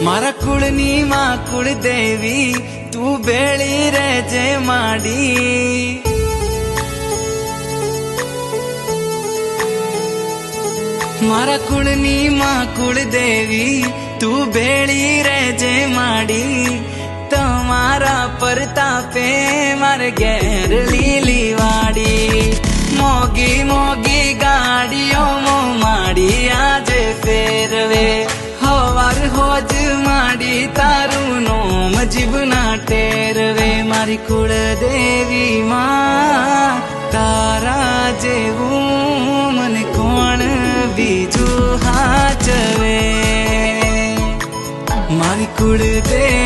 मारा कुळनी मां कुळदेवी तू बेळी रेजे माडी। मारा कुळनी मां कुळदेवी तू बेळी रेजे माडी। तमारा परतापे मारे घेर लीली वाड़ी। मोगी मोगी गाड़ियों मो माड़ी आज फेरवे। हवार होज माड़ी तारू नोम जीवना टेरवे। मारी कुळदेवी मां तारा जेवू मन कोण बीजू हाचवे। मारी कुळदेवी